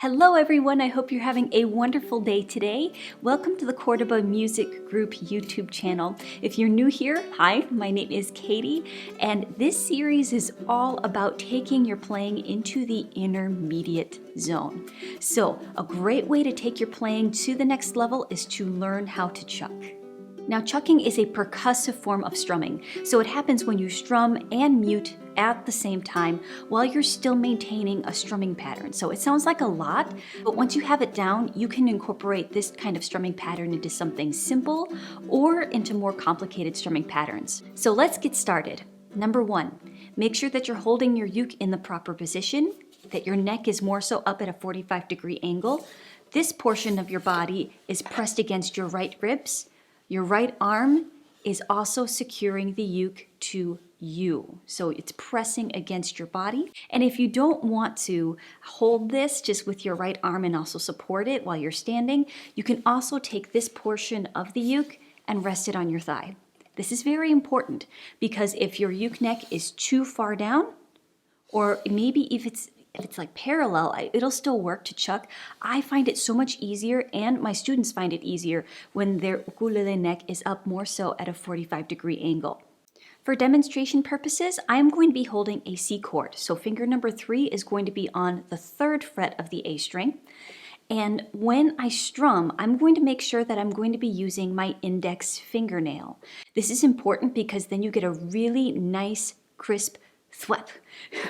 Hello everyone, I hope you're having a wonderful day today. Welcome to the Córdoba Music Group YouTube channel. If you're new here, hi, my name is Katie, and this series is all about taking your playing into the intermediate zone. So, a great way to take your playing to the next level is to learn how to chuck. Now, chucking is a percussive form of strumming, so it happens when you strum and mute at the same time while you're still maintaining a strumming pattern. So it sounds like a lot, but once you have it down, you can incorporate this kind of strumming pattern into something simple or into more complicated strumming patterns. So let's get started. Number one, make sure that you're holding your uke in the proper position, that your neck is more so up at a 45-degree angle. This portion of your body is pressed against your right ribs. Your right arm is also securing the uke to you. So it's pressing against your body. And if you don't want to hold this just with your right arm and also support it while you're standing, you can also take this portion of the uke and rest it on your thigh. This is very important because if your uke neck is too far down, or maybe if it's like parallel, it'll still work to chuck. I find it so much easier, and my students find it easier when their ukulele neck is up more so at a 45-degree angle. For demonstration purposes, I'm going to be holding a C chord. So finger number 3 is going to be on the 3rd fret of the A string. And when I strum, I'm going to make sure that I'm going to be using my index fingernail. This is important because then you get a really nice, crisp thwep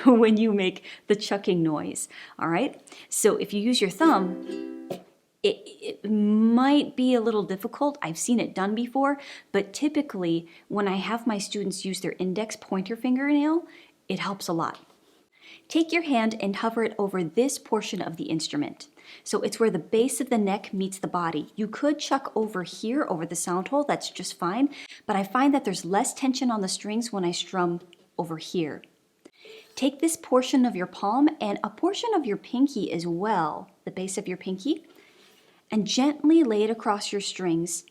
when you make the chucking noise, all right? So if you use your thumb, it might be a little difficult. I've seen it done before, but typically when I have my students use their index pointer fingernail, it helps a lot. Take your hand and hover it over this portion of the instrument. So it's where the base of the neck meets the body. You could chuck over here, over the sound hole, that's just fine, but I find that there's less tension on the strings when I strum over here. Take this portion of your palm and a portion of your pinky as well, the base of your pinky, and gently lay it across your strings.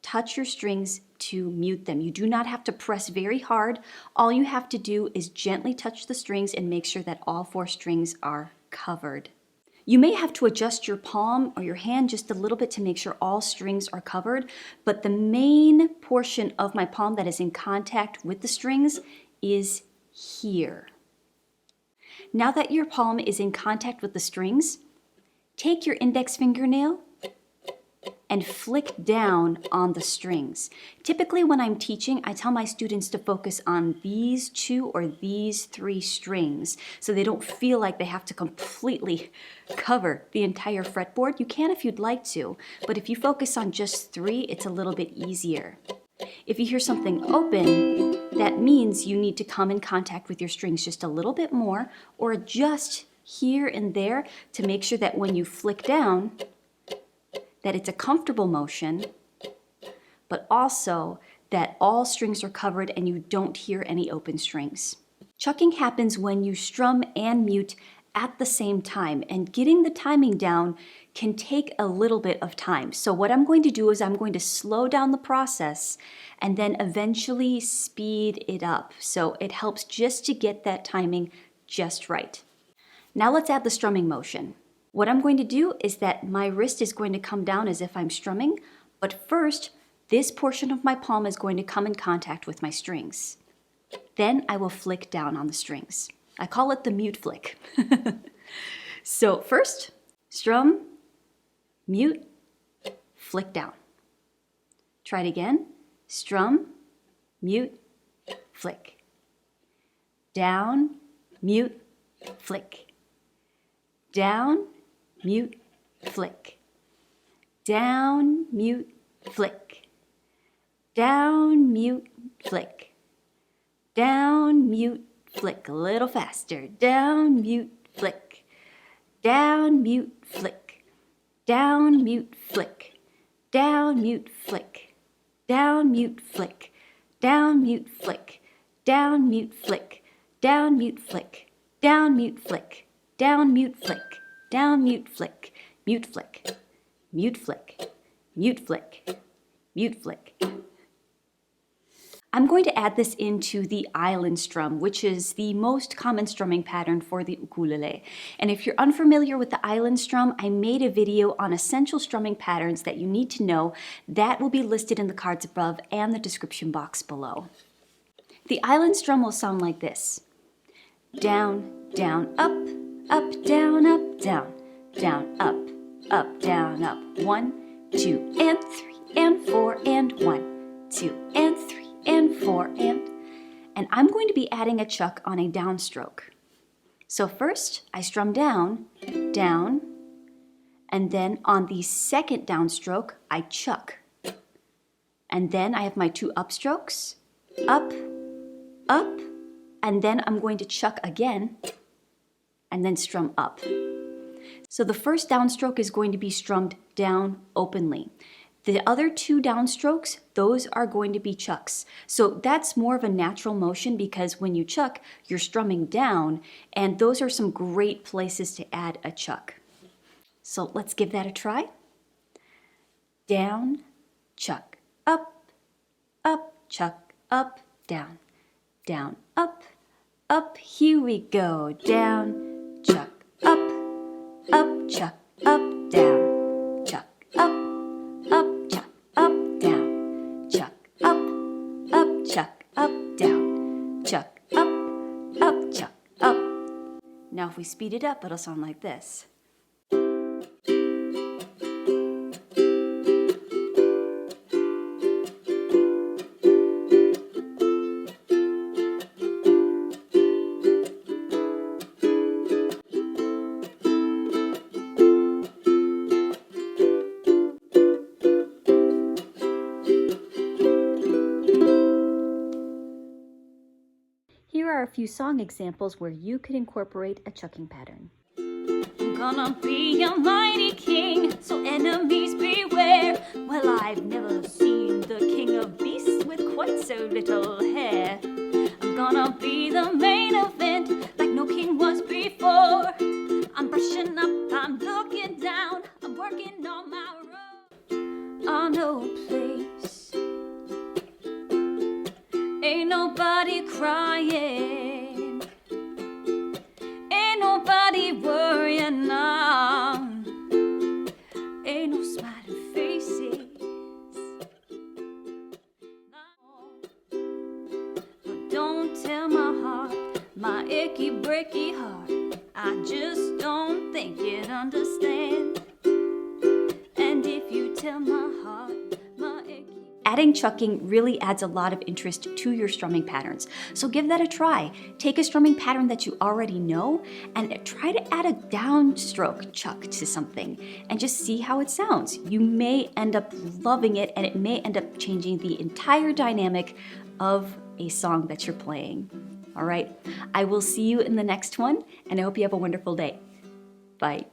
Touch your strings to mute them. You do not have to press very hard. All you have to do is gently touch the strings and make sure that all 4 strings are covered. You may have to adjust your palm or your hand just a little bit to make sure all strings are covered, but the main portion of my palm that is in contact with the strings is here. Now that your palm is in contact with the strings, take your index fingernail and flick down on the strings. Typically when I'm teaching, I tell my students to focus on these 2 or these 3 strings so they don't feel like they have to completely cover the entire fretboard. You can if you'd like to, but if you focus on just 3, it's a little bit easier. If you hear something open, that means you need to come in contact with your strings just a little bit more or adjust here and there to make sure that when you flick down, that it's a comfortable motion, but also that all strings are covered and you don't hear any open strings. Chucking happens when you strum and mute at the same time, and getting the timing down can take a little bit of time. So what I'm going to do is I'm going to slow down the process and then eventually speed it up. So it helps just to get that timing just right. Now let's add the strumming motion. What I'm going to do is that my wrist is going to come down as if I'm strumming, but first, this portion of my palm is going to come in contact with my strings. Then I will flick down on the strings. I call it the mute flick. So first, strum, mute, flick down. Try it again. Strum, mute, flick. Down, mute, flick. Down, mute, flick. Down, mute, flick. Down, mute, flick. Down, mute, flick. A little faster. Down, mute, flick. Down, mute, flick. Down, mute, flick. Down, mute, flick. Down, mute, flick. Down, mute, flick. Down, mute, flick. Down, mute, flick. Down, mute, flick. Down, mute, flick. Down, mute, flick. Mute, flick. Mute, flick. Mute, flick. Mute, flick. I'm going to add this into the island strum, which is the most common strumming pattern for the ukulele. And if you're unfamiliar with the island strum, I made a video on essential strumming patterns that you need to know. That will be listed in the cards above and the description box below. The island strum will sound like this. Down, down, up, up, down, down, up, down, up. 1, 2, and 3, and 4, and 1, 2, and 3, and 4, and I'm going to be adding a chuck on a downstroke. So first, I strum down, down, and then on the second downstroke, I chuck. And then I have my 2 upstrokes, up, up, and then I'm going to chuck again, and then strum up. So the first downstroke is going to be strummed down openly. The other 2 downstrokes, those are going to be chucks. So that's more of a natural motion because when you chuck, you're strumming down, and those are some great places to add a chuck. So let's give that a try. Down, chuck, up, chuck, up, down, up, here we go. Down, chuck, up, chuck, up, down, chuck, up, chuck, up, down, chuck, up, chuck, up, down, chuck, up, chuck, up. Now if we speed it up, it'll sound like this. Here are a few song examples where you could incorporate a chucking pattern. I'm gonna be a mighty king, so enemies beware. Well, I've never seen the king of beasts with quite so little hair. I'm gonna be the main event, like no king was before. I'm brushing up, I'm looking down, I'm working on my road. I know a place, ain't nobody crying, ain't nobody worrying now, ain't no smiling faces. But don't tell my heart, my achy, breaky heart, I just don't think you'd understand. And if you tell my heart, my achy... Adding chucking really adds a lot of interest to your strumming patterns, so give that a try. Take a strumming pattern that you already know and try to add a downstroke chuck to something and just see how it sounds. You may end up loving it, and it may end up changing the entire dynamic of a song that you're playing. All right, I will see you in the next one, and I hope you have a wonderful day. Bye.